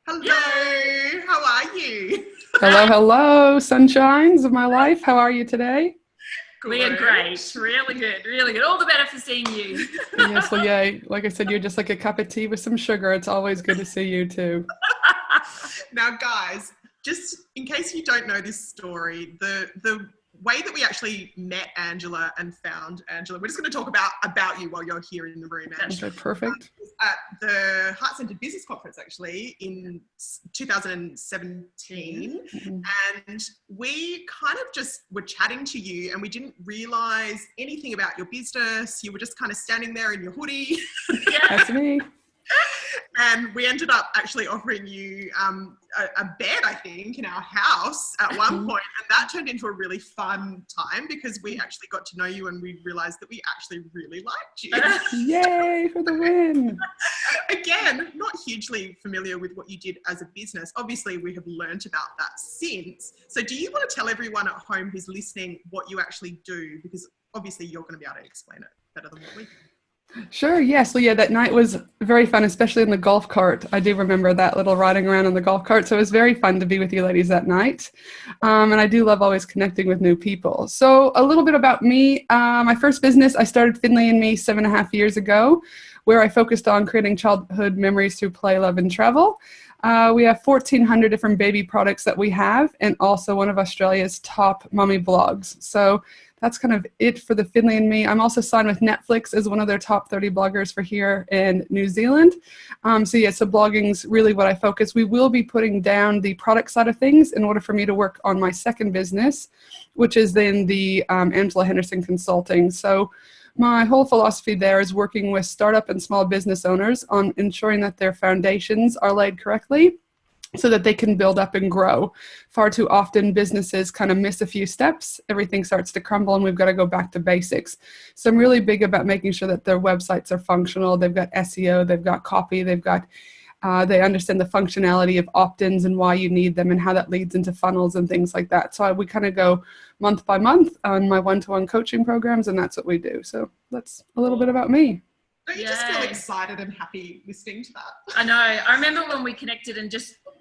Hello, how are you? Hello, sunshines of my life. How are you today? We are great. Really good. Really good. All the better for seeing you. Yes, well, yeah, like I said, you're just like a cup of tea with some sugar. It's always good to see you too. Now, guys, just in case you don't know this story, the way that we actually met Angela and found Angela, we're just going to talk about you while you're here in the room, Angela. Okay, perfect. At the Heart-Centered Business Conference, actually, in 2017. Mm-hmm. And we kind of just were chatting to you and we didn't realise anything about your business. You were just kind of standing there in your hoodie. Yeah. That's me. And we ended up actually offering you a bed, I think, in our house at one point. And that turned into a really fun time because we actually got to know you and we realised that we actually really liked you. Yay for the win. Again, not hugely familiar with what you did as a business. Obviously, we have learnt about that since. So do you want to tell everyone at home who's listening what you actually do? Because obviously you're going to be able to explain it better than what we can. Sure, yes. Well, yeah, that night was very fun, especially in the golf cart. I do remember that little riding around on the golf cart. So it was very fun to be with you ladies that night. And I do love always connecting with new people. So a little bit about me. My first business, I started Finley and Me 7.5 years ago, where I focused on creating childhood memories through play, love, and travel. We have 1,400 different baby products that we have, and also one of Australia's top mommy blogs. So that's kind of it for the Finley and Me. I'm also signed with Netflix as one of their top 30 bloggers for here in New Zealand. So blogging's really what I focus. We will be putting down the product side of things in order for me to work on my second business, which is then the Angela Henderson Consulting. So my whole philosophy there is working with startup and small business owners on ensuring that their foundations are laid correctly, so that they can build up and grow. Far too often businesses kind of miss a few steps, everything starts to crumble, and we've got to go back to basics. So I'm really big about making sure that their websites are functional, they've got SEO, they've got copy, they've got, they understand the functionality of opt-ins and why you need them and how that leads into funnels and things like that. So we kind of go month by month on my one-to-one coaching programs, and that's what we do. So that's a little bit about me. Don't you just feel excited and happy listening to that? I know. I remember when we connected and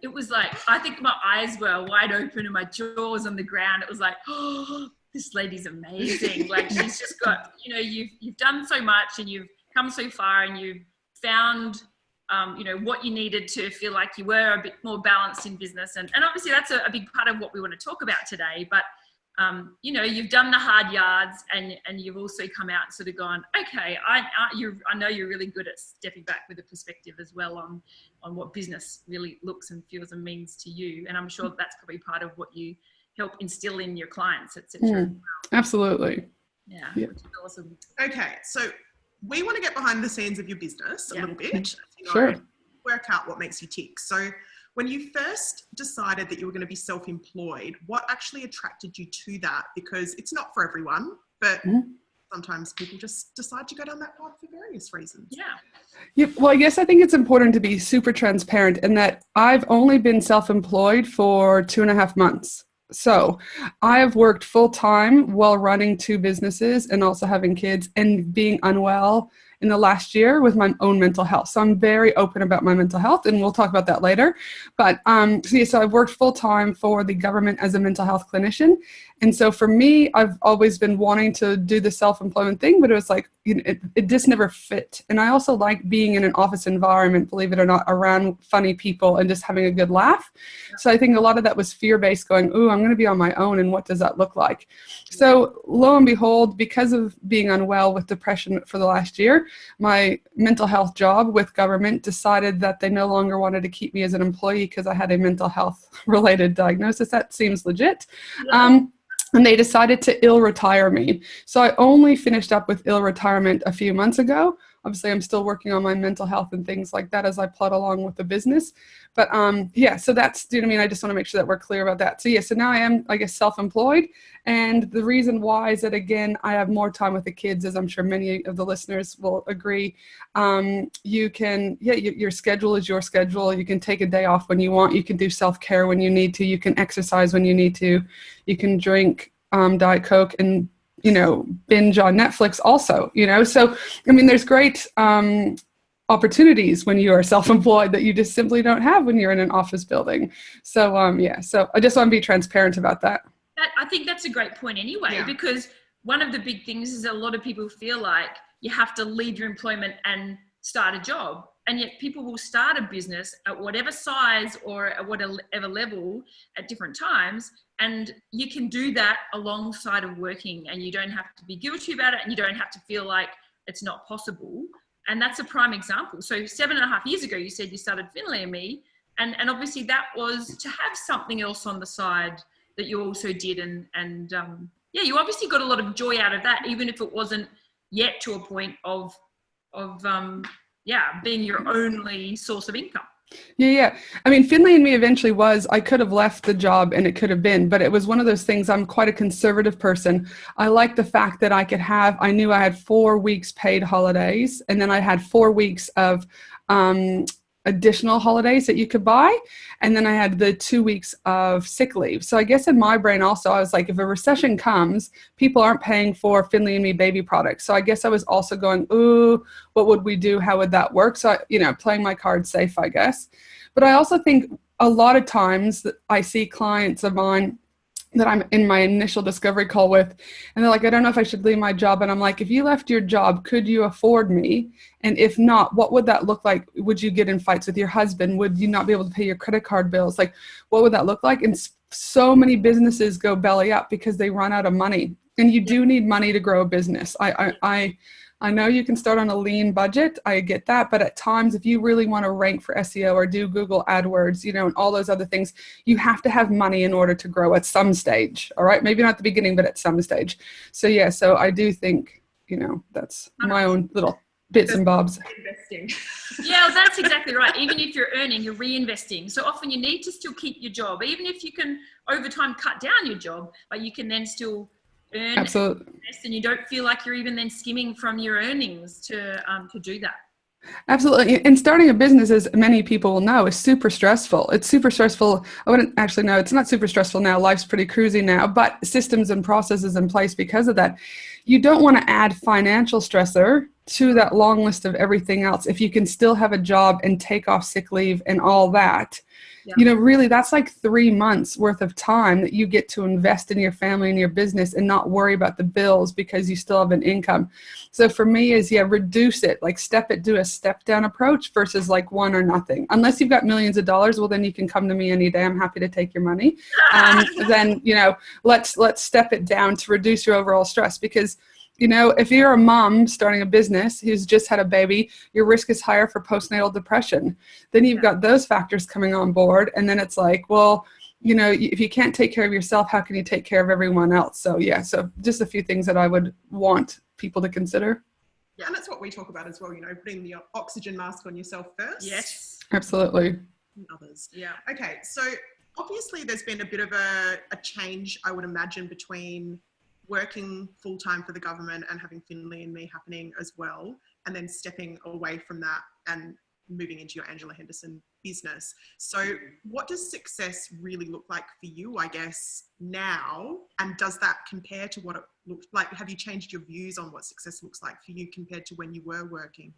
it was like, I think my eyes were wide open and my jaw was on the ground. It was like, oh, this lady's amazing. Like she's just got, you've done so much and you've come so far and you've found, what you needed to feel like you were a bit more balanced in business. And obviously that's a big part of what we want to talk about today. But you've done the hard yards and you've also come out and sort of gone, okay, I know you're really good at stepping back with a perspective as well on what business really looks and feels and means to you. And I'm sure that's probably part of what you help instill in your clients, etc. Absolutely. Yeah. Yep. Which is awesome. Okay, so we want to get behind the scenes of your business a little bit. Sure. Work out what makes you tick. So when you first decided that you were going to be self-employed, what actually attracted you to that? Because it's not for everyone, but sometimes people just decide to go down that path for various reasons. Yeah. Well, I guess I think it's important to be super transparent in that I've only been self-employed for 2.5 months. So I have worked full-time while running 2 businesses and also having kids and being unwell in the last year with my own mental health. So I'm very open about my mental health, and we'll talk about that later. But so I've worked full-time for the government as a mental health clinician. And so for me, I've always been wanting to do the self-employment thing, but it was like, it just never fit. And I also like being in an office environment, believe it or not, around funny people and just having a good laugh. So I think a lot of that was fear-based, going, ooh, I'm going to be on my own, and what does that look like? So lo and behold, because of being unwell with depression for the last year, my mental health job with government decided that they no longer wanted to keep me as an employee because I had a mental health related diagnosis. That seems legit. And they decided to ill retire me. So I only finished up with ill retirement a few months ago. Obviously, I'm still working on my mental health and things like that as I plod along with the business. But so that's, do you know what I mean? I just want to make sure that we're clear about that. So so now I am, I guess, self-employed. And the reason why is that, again, I have more time with the kids, as I'm sure many of the listeners will agree. You can, your schedule is your schedule. You can take a day off when you want. You can do self-care when you need to. You can exercise when you need to. You can drink Diet Coke and binge on Netflix also, so, I mean, there's great opportunities when you are self-employed that you just simply don't have when you're in an office building. So so I just want to be transparent about that. I think that's a great point anyway, because one of the big things is a lot of people feel like you have to leave your employment and start a job. And yet people will start a business at whatever size or at whatever level at different times. And you can do that alongside of working, and you don't have to be guilty about it, and you don't have to feel like it's not possible. And that's a prime example. So 7.5 years ago, you said you started Finley and Me. And obviously that was to have something else on the side that you also did. And you obviously got a lot of joy out of that, even if it wasn't yet to a point of being your only source of income. Yeah. I mean, Finley and Me eventually was, I could have left the job and it could have been, but it was one of those things. I'm quite a conservative person. I like the fact that I knew I had 4 weeks paid holidays, and then I had 4 weeks of additional holidays that you could buy. And then I had the 2 weeks of sick leave. So I guess in my brain also, I was like, if a recession comes, people aren't paying for Finley and Me baby products. So I guess I was also going, ooh, what would we do? How would that work? So, playing my cards safe, I guess. But I also think a lot of times that I see clients of mine that I'm in my initial discovery call with, and they're like, I don't know if I should leave my job. And I'm like, if you left your job, could you afford me? And if not, what would that look like? Would you get in fights with your husband? Would you not be able to pay your credit card bills? Like, what would that look like? And so many businesses go belly up because they run out of money, and you do need money to grow a business. I know you can start on a lean budget. I get that. But at times, if you really want to rank for SEO or do Google AdWords, and all those other things, you have to have money in order to grow at some stage. All right. Maybe not at the beginning, but at some stage. So, so I do think, that's my own little bits and bobs. Investing. Yeah, that's exactly right. Even if you're earning, you're reinvesting. So often you need to still keep your job, even if you can over time cut down your job, but you can then still earn. Absolutely. And you don't feel like you're even then skimming from your earnings to do that. Absolutely. And starting a business, as many people will know, is super stressful. It's super stressful. I wouldn't actually know. It's not super stressful now. Life's pretty cruisy now, but systems and processes in place because of that. You don't want to add financial stressor to that long list of everything else. If you can still have a job and take off sick leave and all that, really that's like 3 months worth of time that you get to invest in your family and your business and not worry about the bills because you still have an income. So for me is, reduce it, like do a step down approach versus like one or nothing. Unless you've got millions of dollars, well, then you can come to me any day. I'm happy to take your money. Then, let's step it down to reduce your overall stress, because if you're a mom starting a business who's just had a baby, your risk is higher for postnatal depression. Then you've got those factors coming on board. And then it's like, well, if you can't take care of yourself, how can you take care of everyone else? So, so just a few things that I would want people to consider. Yeah, and that's what we talk about as well, putting the oxygen mask on yourself first. Yes. Absolutely. And others. Yeah. Okay, so obviously there's been a bit of a change, I would imagine, between working full-time for the government and having Finley and Me happening as well, and then stepping away from that and moving into your Angela Henderson business. So what does success really look like for you, I guess, now? And does that compare to what it looks like? Have you changed your views on what success looks like for you compared to when you were working?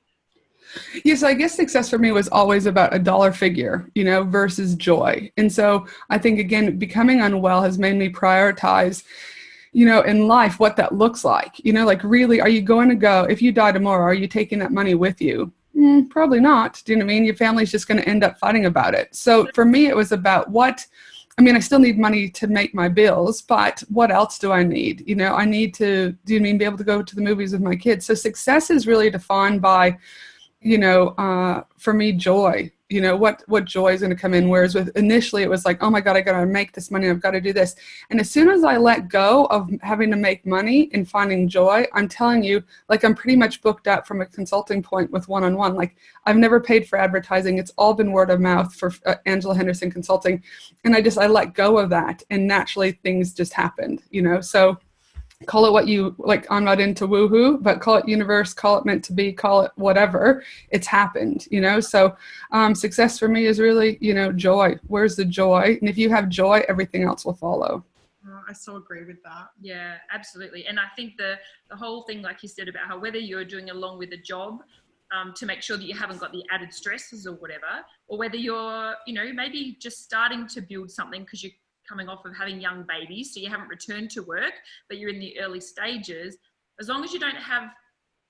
Yes, I guess success for me was always about a dollar figure, versus joy. And so I think, again, becoming unwell has made me prioritize in life, what that looks like, like really, are you going to go, if you die tomorrow, are you taking that money with you? Probably not. Do you know what I mean? Your family's just going to end up fighting about it. So for me, it was about I still need money to make my bills, but what else do I need? I need to, be able to go to the movies with my kids. So success is really defined by, for me, joy. What joy is going to come in. Whereas initially it was like, oh my God, I got to make this money. I've got to do this. And as soon as I let go of having to make money and finding joy, I'm telling you, like, I'm pretty much booked out from a consulting point with one-on-one. Like, I've never paid for advertising. It's all been word of mouth for Angela Henderson Consulting. And I let go of that. And naturally things just happened, so call it what you like. I'm not into woohoo, but call it universe, call it meant to be, call it whatever. It's happened, So success for me is really, joy. Where's the joy? And if you have joy, everything else will follow. I so agree with that. Yeah, absolutely. And I think the whole thing, like you said, about how whether you're doing along with a job to make sure that you haven't got the added stresses or whatever, or whether you're, maybe just starting to build something because you're coming off of having young babies, so you haven't returned to work, but you're in the early stages. As long as you don't have,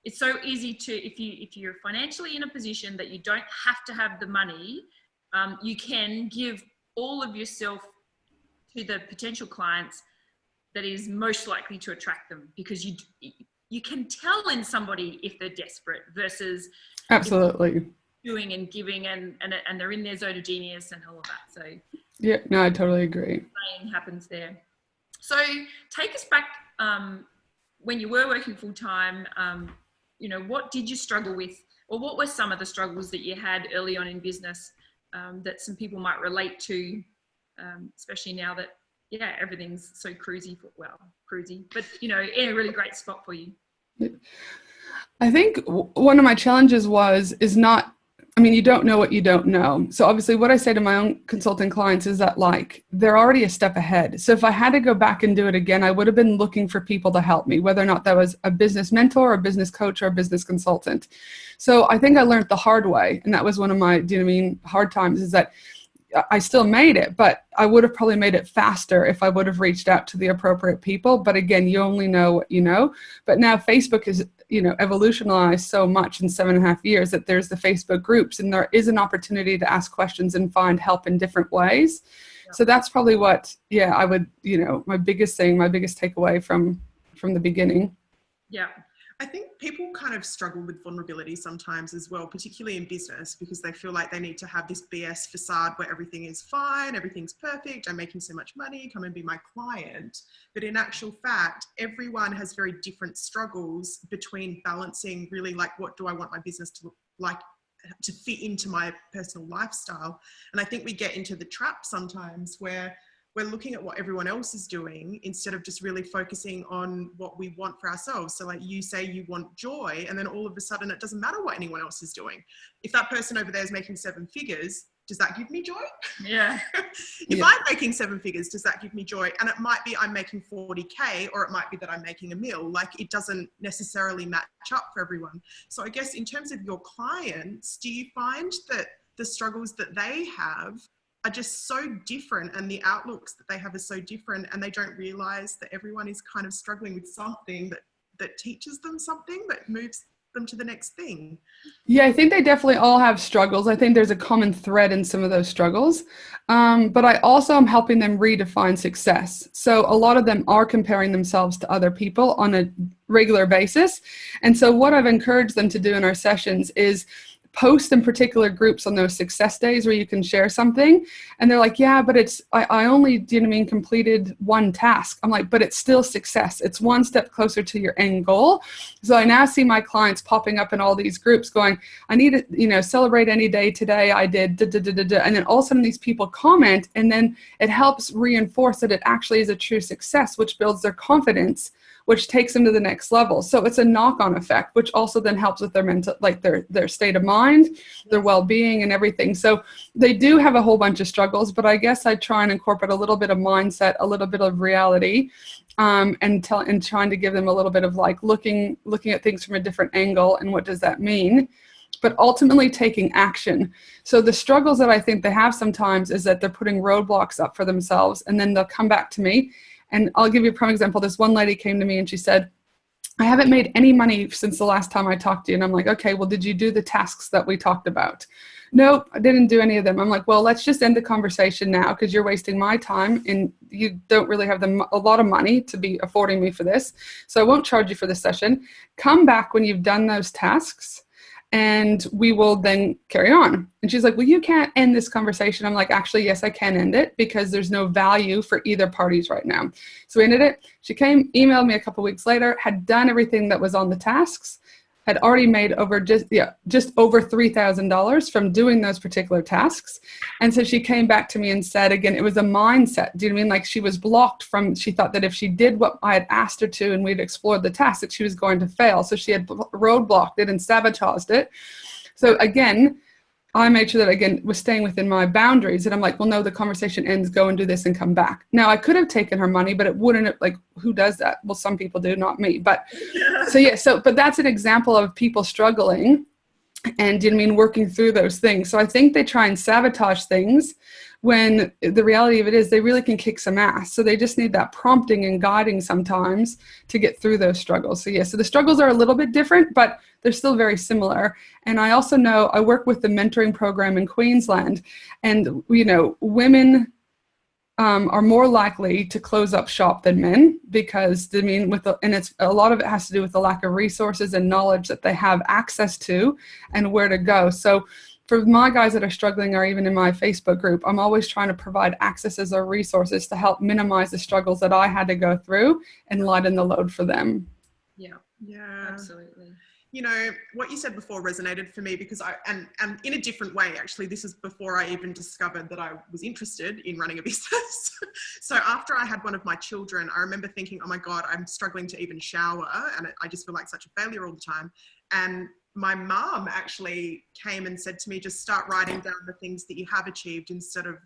it's so easy to, if you're financially in a position that you don't have to have the money, you can give all of yourself to the potential clients that is most likely to attract them, because you can tell in somebody if they're desperate versus absolutely doing and giving and they're in their zone of genius and all of that. So yeah, no, I totally agree. Happens there. So take us back when you were working full time. What did you struggle with, or what were some of the struggles that you had early on in business that some people might relate to, especially now that everything's so cruisy, but in a really great spot for you. I think one of my challenges is not, you don't know what you don't know. So obviously what I say to my own consulting clients is that they're already a step ahead. So if I had to go back and do it again, I would have been looking for people to help me, whether or not that was a business mentor, a business coach, or a business consultant. So I think I learned the hard way. And that was one of my, hard times, is that I still made it, but I would have probably made it faster if I would have reached out to the appropriate people. But again, you only know what you know. But now Facebook is, evolutionized so much in 7.5 years that there's the Facebook groups, and there is an opportunity to ask questions and find help in different ways. Yeah. So that's probably what, I would, my biggest takeaway from the beginning. Yeah. I think people kind of struggle with vulnerability sometimes as well, particularly in business, because they feel like they need to have this BS facade where everything is fine, everything's perfect, I'm making so much money, come and be my client. But in actual fact, everyone has very different struggles between balancing really what do I want my business to look like, to fit into my personal lifestyle. And I think we get into the trap sometimes where we're looking at what everyone else is doing instead of just really focusing on what we want for ourselves. So you say you want joy, and then all of a sudden it doesn't matter what anyone else is doing. If that person over there is making 7 figures, does that give me joy? Yeah. If I'm making 7 figures, does that give me joy? And it might be I'm making 40K, or it might be that I'm making $1 million. It doesn't necessarily match up for everyone. So I guess in terms of your clients, do you find that the struggles that they have are just so different, and the outlooks that they have are so different, and they don't realize that everyone is kind of struggling with something that teaches them something that moves them to the next thing? Yeah, I think they definitely all have struggles. I think there's a common thread in some of those struggles. But I also am helping them redefine success. So a lot of them are comparing themselves to other people on a regular basis. And so what I've encouraged them to do in our sessions is post in particular groups on those success days where you can share something. And they're like, yeah, but I only, completed one task. I'm like, but it's still success. It's one step closer to your end goal. So I now see my clients popping up in all these groups going, I need to, celebrate any day today. I did, and then all of a sudden these people comment, and then it helps reinforce that it actually is a true success, which builds their confidence, which takes them to the next level. So it's a knock-on effect, which also then helps with their mental, their state of mind, their well-being and everything. So they do have a whole bunch of struggles, but I guess I try and incorporate a little bit of mindset, a little bit of reality, and trying to give them a little bit of looking at things from a different angle, and what does that mean? But ultimately taking action. So the struggles that I think they have sometimes is that they're putting roadblocks up for themselves, and then they'll come back to me. And I'll give you a prime example. This one lady came to me and she said, I haven't made any money since the last time I talked to you. And I'm like, okay, well, did you do the tasks that we talked about? Nope, I didn't do any of them. I'm like, well, let's just end the conversation now, because you're wasting my time and you don't really have a lot of money to be affording me for this. So I won't charge you for this session. Come back when you've done those tasks, and we will then carry on. And she's like, well, you can't end this conversation. I'm like, actually, yes, I can end it, because there's no value for either parties right now. So we ended it. She came, emailed me a couple weeks later, had done everything that was on the tasks, had already made just over $3,000 from doing those particular tasks. And so she came back to me and said, again, it was a mindset. Do you know what I mean? She was blocked she thought that if she did what I had asked her to and we'd explored the task, that she was going to fail. So she had roadblocked it and sabotaged it. So again, I made sure that, again, was staying within my boundaries. And I'm like, well, no, the conversation ends, go and do this and come back. Now, I could have taken her money, but it wouldn't, who does that? Well, some people do, not me. But but that's an example of people struggling. and working through those things. So I think they try and sabotage things when the reality of it is they really can kick some ass. So they just need that prompting and guiding sometimes to get through those struggles. So so the struggles are a little bit different, but they're still very similar. And I also know I work with the mentoring program in Queensland, and women are more likely to close up shop than men, because it's a lot of it has to do with the lack of resources and knowledge that they have access to and where to go. So for my guys that are struggling, or even in my Facebook group, I'm always trying to provide accesses or resources to help minimize the struggles that I had to go through and lighten the load for them. Yeah, absolutely. What you said before resonated for me, because and in a different way, actually. This is before I even discovered that I was interested in running a business. So after I had one of my children, I remember thinking, oh my God, I'm struggling to even shower, and I just feel like such a failure all the time. And my mom actually came and said to me, just start writing down the things that you have achieved instead of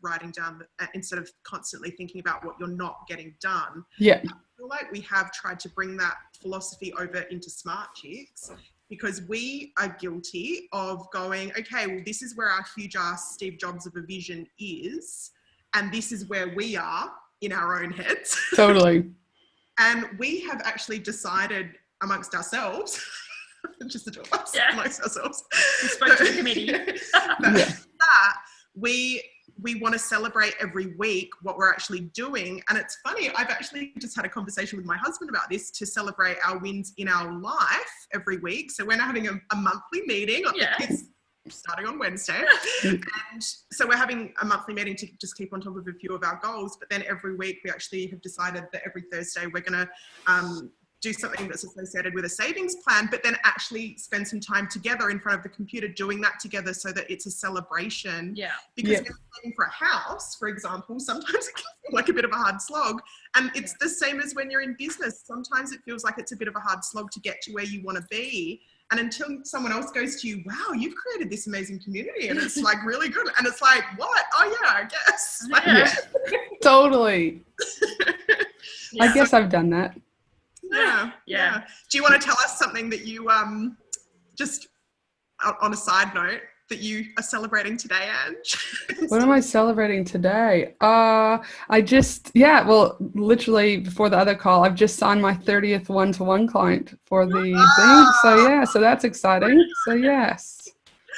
constantly thinking about what you're not getting done. Yeah. I feel like we have tried to bring that philosophy over into Smart Chicks, because we are guilty of going, okay, well, this is where our huge ass Steve Jobs of a vision is, and this is where we are in our own heads. Totally. And we have actually decided amongst ourselves, just the two of us, amongst ourselves, We spoke to the committee. that we want to celebrate every week what we're actually doing. And it's funny, I've actually just had a conversation with my husband about this, to celebrate our wins in our life every week. So we're now having a monthly meeting. It's starting on Wednesday. And so we're having a monthly meeting to just keep on top of a few of our goals. But then every week we actually have decided that every Thursday we're going to do something that's associated with a savings plan, but then actually spend some time together in front of the computer doing that together, so that it's a celebration. Yeah. Because when you're planning for a house, for example, sometimes it can feel like a bit of a hard slog. And it's the same as when you're in business. Sometimes it feels like it's a bit of a hard slog to get to where you want to be. And until someone else goes to you, wow, you've created this amazing community and it's like really good. And it's like, what? Oh yeah, I guess. Totally. I guess I've done that. Yeah. Do you want to tell us something that you, just on a side note, that you are celebrating today, Ange? What am I celebrating today? Literally before the other call, I've just signed my 30th one-to-one client for the thing. So that's exciting. So yes.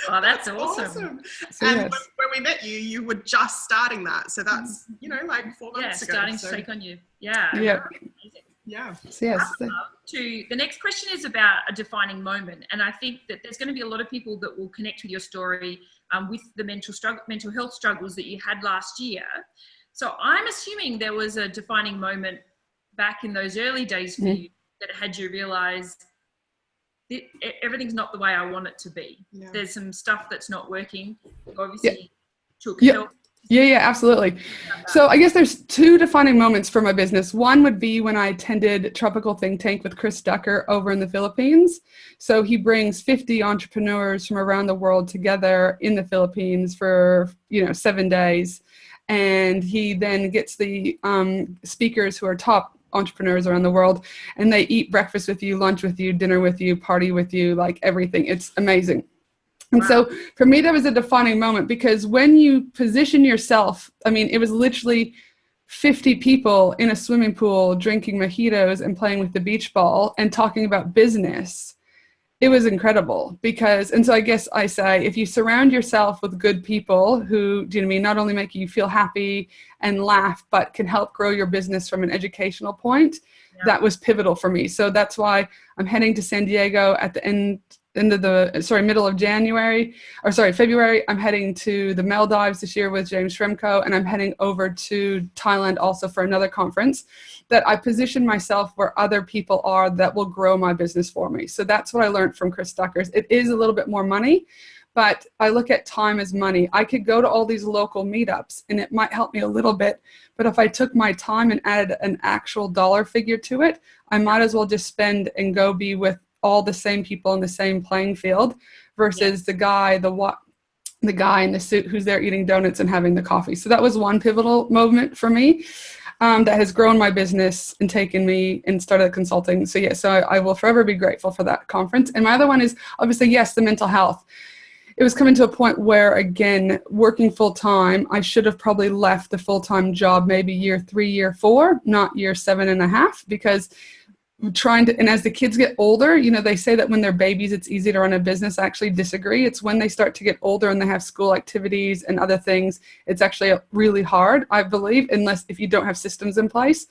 Oh, that's awesome. So, and when we met you, you were just starting that. So that's, like 4 months ago. Starting to shake on you. Yeah. Yeah. Yes. The next question is about a defining moment, and I think that there's going to be a lot of people that will connect with your story with the mental health struggles that you had last year. So I'm assuming there was a defining moment back in those early days for you that had you realize everything's not the way I want it to be. Yeah. There's some stuff that's not working. You obviously took help. Yeah, absolutely. So I guess there's two defining moments for my business. One would be when I attended Tropical Think Tank with Chris Ducker over in the Philippines. So he brings 50 entrepreneurs from around the world together in the Philippines for, 7 days. And he then gets the speakers who are top entrepreneurs around the world, and they eat breakfast with you, lunch with you, dinner with you, party with you, like everything. It's amazing. And so for me, that was a defining moment, because when you position yourself, it was literally 50 people in a swimming pool drinking mojitos and playing with the beach ball and talking about business. It was incredible and so I guess I say, if you surround yourself with good people who, not only make you feel happy and laugh, but can help grow your business from an educational point, that was pivotal for me. So that's why I'm heading to San Diego at the middle of February. I'm heading to the Maldives this year with James Shremko, and I'm heading over to Thailand also for another conference, that I position myself where other people are that will grow my business for me. So that's what I learned from Chris Duckers. It is a little bit more money, but I look at time as money. I could go to all these local meetups and it might help me a little bit, but if I took my time and added an actual dollar figure to it, I might as well just spend and go be with all the same people in the same playing field versus the guy in the suit who's there eating donuts and having the coffee. So that was one pivotal moment for me. that has grown my business and taken me and started consulting. So so I will forever be grateful for that conference. And my other one is obviously, yes, the mental health. It was coming to a point where, again, working full time, I should have probably left the full-time job maybe year 3, year 4, not year 7.5, because and as the kids get older, they say that when they're babies, it's easy to run a business. I actually disagree. It's when they start to get older and they have school activities and other things, it's actually really hard, I believe, if you don't have systems in place.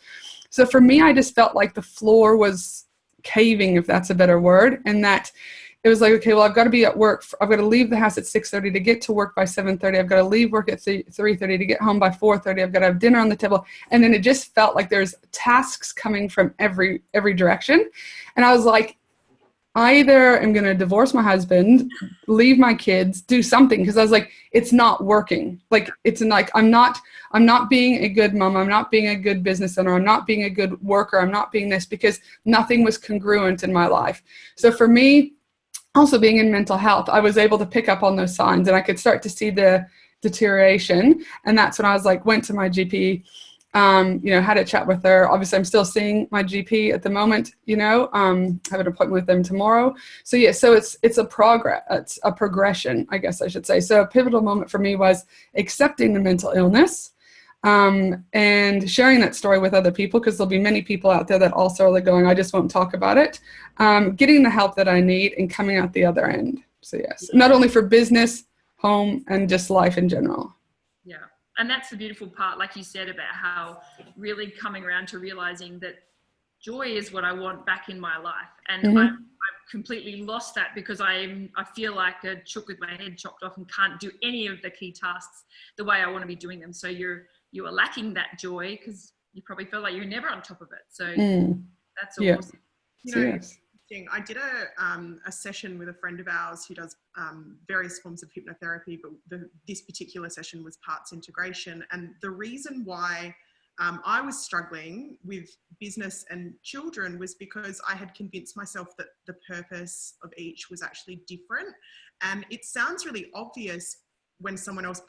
So for me, I just felt like the floor was caving, if that's a better word, and that it was like, okay, well, I've got to be at work. I've got to leave the house at 6:30 to get to work by 7:30. I've got to leave work at 3:30 to get home by 4:30. I've got to have dinner on the table. And then it just felt like there's tasks coming from every direction. And I was like, I either am going to divorce my husband, leave my kids, do something, because I was like, it's not working. Like, it's like, I'm not being a good mom. I'm not being a good business owner. I'm not being a good worker. I'm not being this, because nothing was congruent in my life. So for me, also being in mental health, I was able to pick up on those signs and I could start to see the deterioration. And that's when I was like, went to my GP, had a chat with her. Obviously, I'm still seeing my GP at the moment, have an appointment with them tomorrow. So so it's a progression, I guess I should say. So a pivotal moment for me was accepting the mental illness, and sharing that story with other people, because there'll be many people out there that also are going, I just won't talk about it. Getting the help that I need and coming out the other end. So yes, not only for business, home, and just life in general. Yeah. And that's the beautiful part, like you said, about how really coming around to realizing that joy is what I want back in my life. And I've completely lost that because I feel like a chook with my head chopped off and can't do any of the key tasks the way I want to be doing them. So you are lacking that joy because you probably feel like you're never on top of it. So that's awesome. Yes. I did a session with a friend of ours who does various forms of hypnotherapy, but this particular session was parts integration. And the reason why I was struggling with business and children was because I had convinced myself that the purpose of each was actually different. And it sounds really obvious when someone else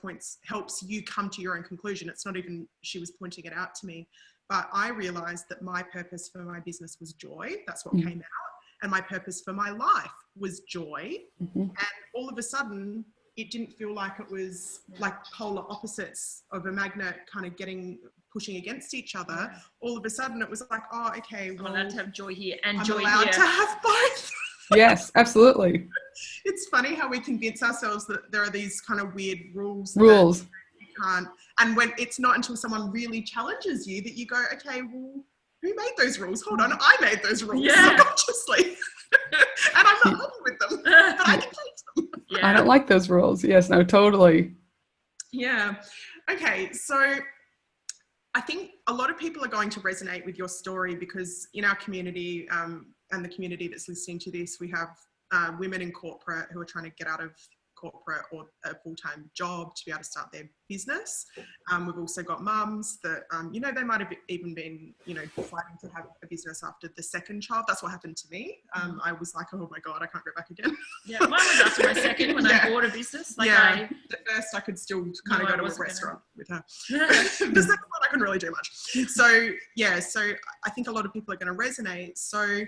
helps you come to your own conclusion. It's not even she was pointing it out to me, but I realized that my purpose for my business was joy. That's what came out. And my purpose for my life was joy. And all of a sudden, it didn't feel like it was like polar opposites of a magnet kind of pushing against each other. All of a sudden, it was like, oh, okay, well, I'm allowed to have joy here and I'm joy allowed here. to have both. Yes, absolutely. It's funny how we convince ourselves that there are these kind of weird rules. That you can't. And when it's not until someone really challenges you that you go, okay, well, who made those rules? Hold on, I made those rules subconsciously. And I'm not happy with them, but I can change them. I don't like those rules. Yes, no, totally. Yeah. Okay, so I think a lot of people are going to resonate with your story because in our community and the community that's listening to this, we have women in corporate who are trying to get out of corporate or a full-time job to be able to start their business. We've also got mums that, they might have even been, fighting to have a business after the second child. That's what happened to me. I was like, oh my God, I can't go back again. Yeah, mine was after my second when I bought a business. At first I could still kind of go to a restaurant with her. The second one I couldn't really do much. So I think a lot of people are going to resonate. So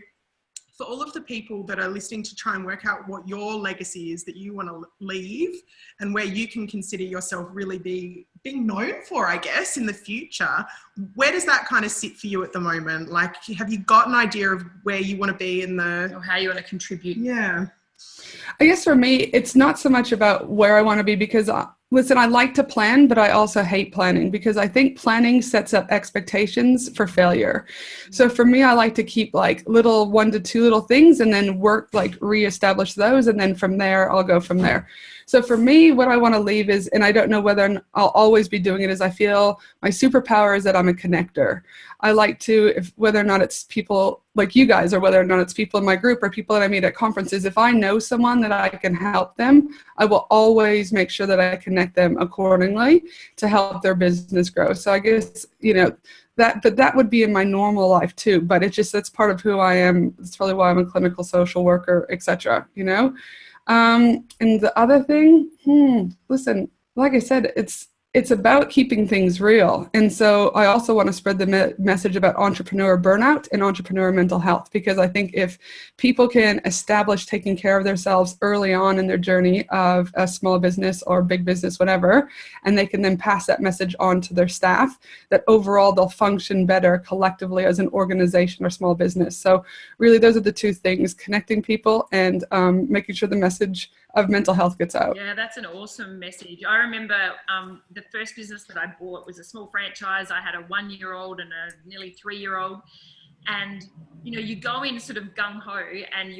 for all of the people that are listening to try and work out what your legacy is that you want to leave and where you can consider yourself really being known for, I guess, in the future, where does that kind of sit for you at the moment? Like, have you got an idea of where you want to be or how you want to contribute? Yeah. I guess for me, it's not so much about where I want to be because listen, I like to plan, but I also hate planning because I think planning sets up expectations for failure. So for me, I like to keep like 1 to 2 little things and then work, reestablish those. And then from there, I'll go from there. So for me, what I want to leave is, and I don't know whether I'll always be doing it, is I feel my superpower is that I'm a connector. I like to, whether or not it's people like you guys or whether or not it's people in my group or people that I meet at conferences, if I know someone that I can help them, I will always make sure that I connect them accordingly to help their business grow. So I guess, that would be in my normal life too, but that's part of who I am. It's probably why I'm a clinical social worker, etc. And the other thing, listen, like I said, it's about keeping things real. And so I also want to spread the message about entrepreneur burnout and entrepreneur mental health, because I think if people can establish taking care of themselves early on in their journey of a small business or big business, whatever, and they can then pass that message on to their staff, that overall they'll function better collectively as an organization or small business. So really those are the two things: connecting people and making sure the message of mental health gets out. Yeah, that's an awesome message. I remember the first business that I bought was a small franchise. I had a 1-year-old and a nearly 3-year-old. And, you know, you go in sort of gung-ho, and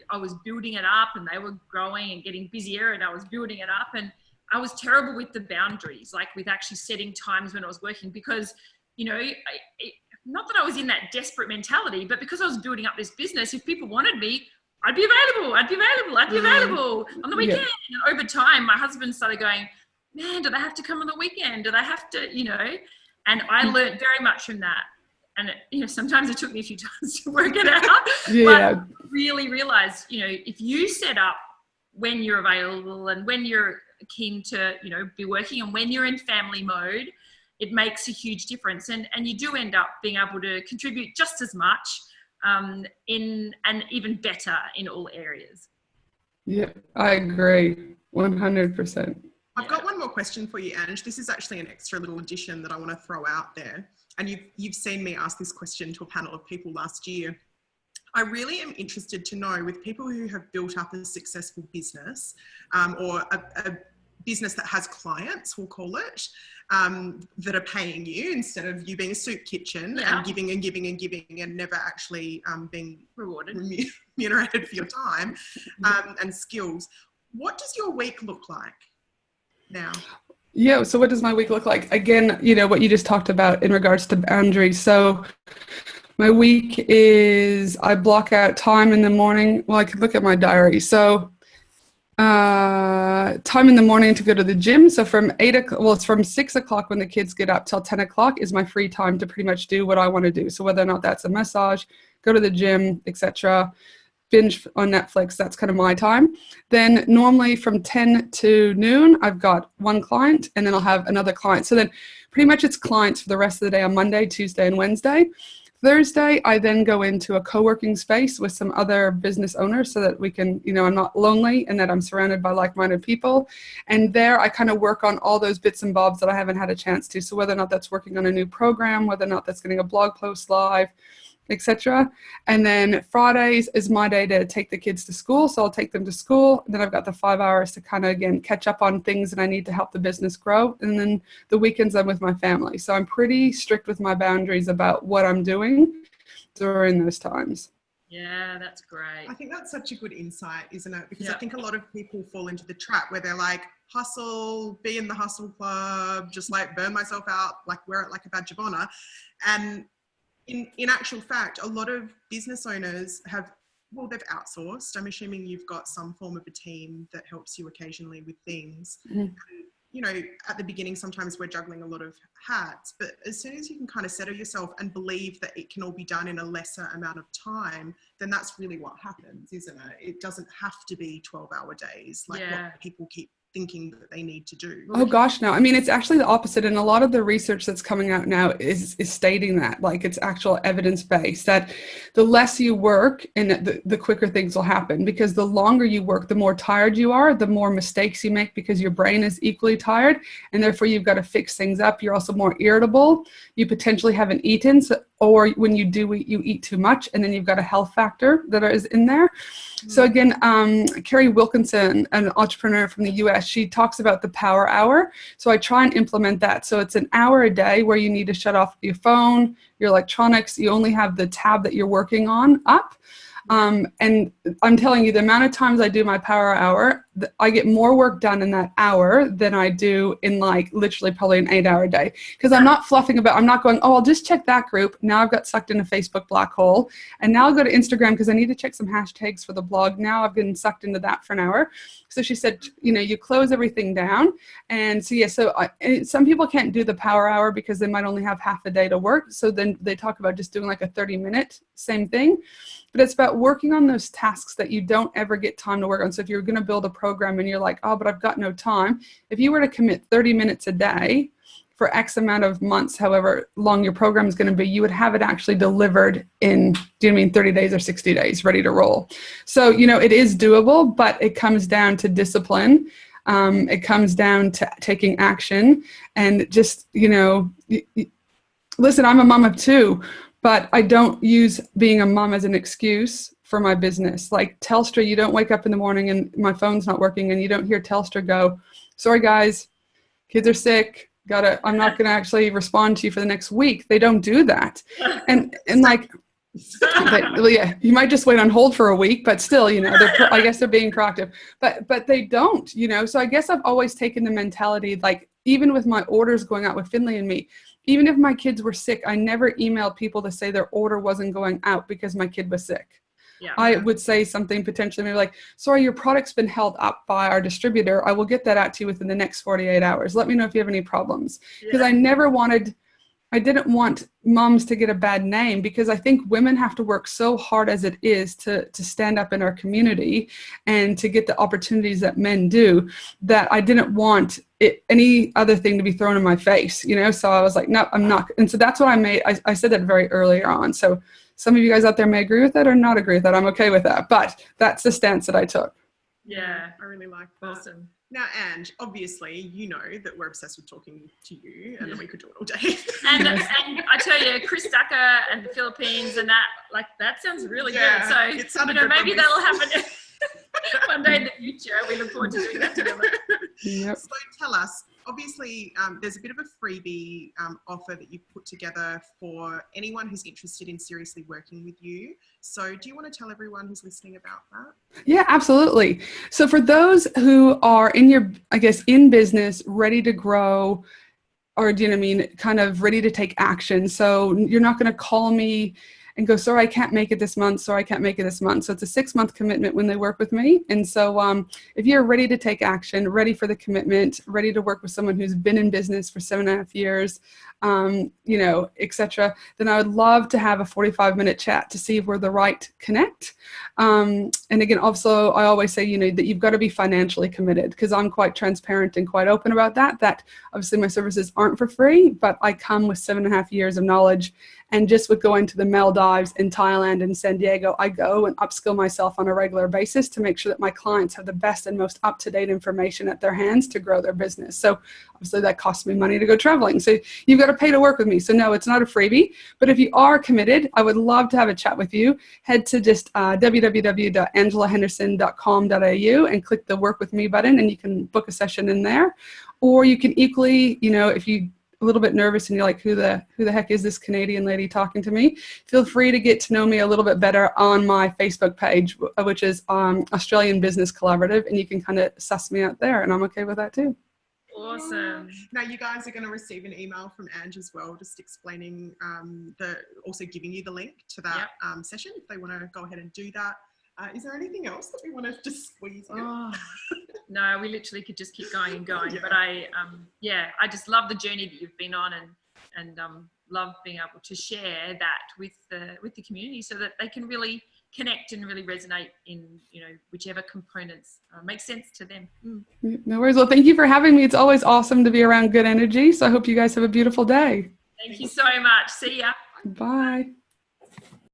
I was building it up, and they were growing and getting busier, and I was building it up. And I was terrible with the boundaries, like with actually setting times when I was working, because, you know, not that I was in that desperate mentality, but because I was building up this business, if people wanted me, I'd be available on the weekend. Yeah. And over time, my husband started going, man, do they have to come on the weekend? Do they have to, you know? And I learned very much from that. And, you know, sometimes it took me a few times to work it out. Yeah. But really realized, you know, if you set up when you're available and when you're keen to, you know, be working, and when you're in family mode, it makes a huge difference. And you do end up being able to contribute just as much and even better in all areas. Yeah, I agree 100%. I've got one more question for you, Ange. This is actually an extra little addition that I want to throw out there. And you've seen me ask this question to a panel of people last year. I really am interested to know, with people who have built up a successful business or a business that has clients, we'll call it, that are paying you instead of you being a soup kitchen and giving and giving and giving and never actually being remunerated for your time and skills. What does your week look like now? Yeah, so what does my week look like? Again, you know, what you just talked about in regards to boundaries. So my week is, I block out time in the morning. Well, I can look at my diary. So time in the morning to go to the gym. So from 8 o'clock, well, it's from 6 o'clock when the kids get up till 10 o'clock is my free time to pretty much do what I want to do. So whether or not that's a massage, go to the gym, etc., binge on Netflix, that's kind of my time. Then normally from 10 to noon, I've got one client, and then I'll have another client. So then pretty much it's clients for the rest of the day on Monday, Tuesday, and Wednesday. Thursday, I then go into a co-working space with some other business owners so that we can, you know, I'm not lonely and that I'm surrounded by like-minded people. And there I kind of work on all those bits and bobs that I haven't had a chance to. So whether or not that's working on a new program, whether or not that's getting a blog post live, etc. And then Fridays is my day to take the kids to school. So I'll take them to school. Then I've got the 5 hours to kind of, again, catch up on things that I need to help the business grow. And then the weekends I'm with my family. So I'm pretty strict with my boundaries about what I'm doing during those times. Yeah, that's great. I think that's such a good insight, isn't it? Because I think a lot of people fall into the trap where they're like, hustle, be in the hustle club, just like burn myself out, like wear it like a badge of honor. And in actual fact, a lot of business owners they've outsourced. I'm assuming you've got some form of a team that helps you occasionally with things. Mm-hmm. And, you know, at the beginning, sometimes we're juggling a lot of hats, but as soon as you can kind of settle yourself and believe that it can all be done in a lesser amount of time, then that's really what happens, isn't it? It doesn't have to be 12-hour days like what people keep thinking that they need to do. Oh gosh, no. I mean, it's actually the opposite. And a lot of the research that's coming out now is stating that, like, it's actual evidence-based, that the less you work and the quicker things will happen, because the longer you work, the more tired you are, the more mistakes you make because your brain is equally tired. And therefore you've got to fix things up. You're also more irritable. You potentially haven't eaten. Or when you do eat, you eat too much, and then you've got a health factor that is in there. Mm-hmm. So again, Carrie Wilkinson, an entrepreneur from the US, she talks about the power hour. So I try and implement that. So it's an hour a day where you need to shut off your phone, your electronics. You only have the tab that you're working on up. And I'm telling you, the amount of times I do my power hour, I get more work done in that hour than I do in like literally probably an 8-hour day. Because I'm not fluffing about, I'm not going, oh, I'll just check that group. Now I've got sucked in a Facebook black hole. And now I'll go to Instagram because I need to check some hashtags for the blog. Now I've been sucked into that for an hour. So she said, you know, you close everything down. And so, some people can't do the power hour because they might only have half a day to work. So then they talk about just doing like a 30-minute, same thing. But it's about working on those tasks that you don't ever get time to work on. So if you're going to build a program program and you're like, oh, but I've got no time. If you were to commit 30 minutes a day for X amount of months, however long your program is going to be, you would have it actually delivered in, 30 days or 60 days, ready to roll. So, it is doable, but it comes down to discipline. It comes down to taking action and just, listen, I'm a mom of two, but I don't use being a mom as an excuse for my business. Like Telstra, you don't wake up in the morning and my phone's not working and you don't hear Telstra go, sorry guys, kids are sick. I'm not going to actually respond to you for the next week. They don't do that. And like, yeah, you might just wait on hold for a week, but still, I guess they're being proactive, but they don't, so I guess I've always taken the mentality, like even with my orders going out with Finley and me, even if my kids were sick, I never emailed people to say their order wasn't going out because my kid was sick. Yeah. I would say something potentially maybe like, sorry, your product's been held up by our distributor. I will get that out to you within the next 48 hours. Let me know if you have any problems. Because I didn't want moms to get a bad name, because I think women have to work so hard as it is to stand up in our community and to get the opportunities that men do, that I didn't want any other thing to be thrown in my face, So I was like, no, I'm not. And so that's what I said that very earlier on. So some of you guys out there may agree with that or not agree with that. I'm okay with that. But that's the stance that I took. Yeah, I really like that. Awesome. Now, Ange, obviously, you know that we're obsessed with talking to you, and then we could do it all day. And I tell you, Chris Ducker and the Philippines and that sounds really good. So, it sounded good maybe that'll happen one day in the future. We look forward to doing that together. Yep. So tell us, obviously, there's a bit of a freebie offer that you've put together for anyone who's interested in seriously working with you. So do you want to tell everyone who's listening about that? Yeah, absolutely. So for those who are in business, ready to grow, or kind of ready to take action. So you're not going to call me and go, sorry, I can't make it this month. Sorry, I can't make it this month. So it's a 6-month commitment when they work with me. And so if you're ready to take action, ready for the commitment, ready to work with someone who's been in business for 7.5 years, etc., then I would love to have a 45-minute chat to see if we're the right connect. And again, also, I always say, that you've got to be financially committed, because I'm quite transparent and quite open about that obviously my services aren't for free, but I come with 7.5 years of knowledge. And just with going to the Maldives in Thailand and San Diego, I go and upskill myself on a regular basis to make sure that my clients have the best and most up-to-date information at their hands to grow their business. So obviously that costs me money to go traveling. So you've got to pay to work with me. So no, it's not a freebie. But if you are committed, I would love to have a chat with you. Head to just www.angelahenderson.com.au and click the Work With Me button, and you can book a session in there. Or you can equally, if you a little bit nervous and you're like, who the heck is this Canadian lady talking to me? Feel free to get to know me a little bit better on my Facebook page, which is Australian Business Collaborative, and you can kind of suss me out there, and I'm okay with that too. Awesome. Now you guys are going to receive an email from Ange as well, just explaining also giving you the link to that session if they want to go ahead and do that. Is there anything else that we want to just squeeze in? No, we literally could just keep going and going. Yeah. But I just love the journey that you've been on, and love being able to share that with the community, so that they can really connect and really resonate in whichever components make sense to them. No worries. Well, thank you for having me. It's always awesome to be around good energy. So I hope you guys have a beautiful day. Thank you so much. See ya. Bye.